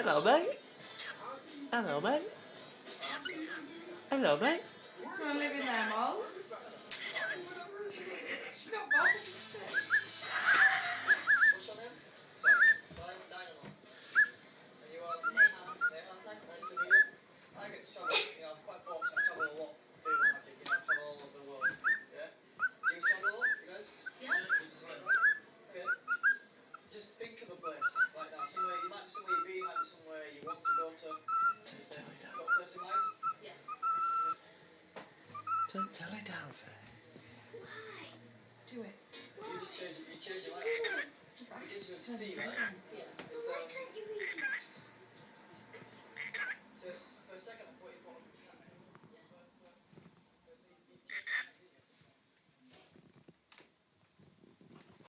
Hello, mate. Hello, mate. Hello, mate. You want to live in there, Moles? It's not Moles, is it? What's your name? Simon Dynamo. And you are? Neymar. Nice to meet you. I get to travel, I'm quite fortunate. I travel a lot doing my magic, I travel all over the world. Yeah? Do you travel a lot, you guys? Yeah. Okay. Just think of a place right now. Somewhere, you might be somewhere you've been, you might be somewhere you want to go to. Just got a place in mind? Yes. Don't tell it down, Faye. Why? Do it. You change your mind. You did to see, right? Yeah.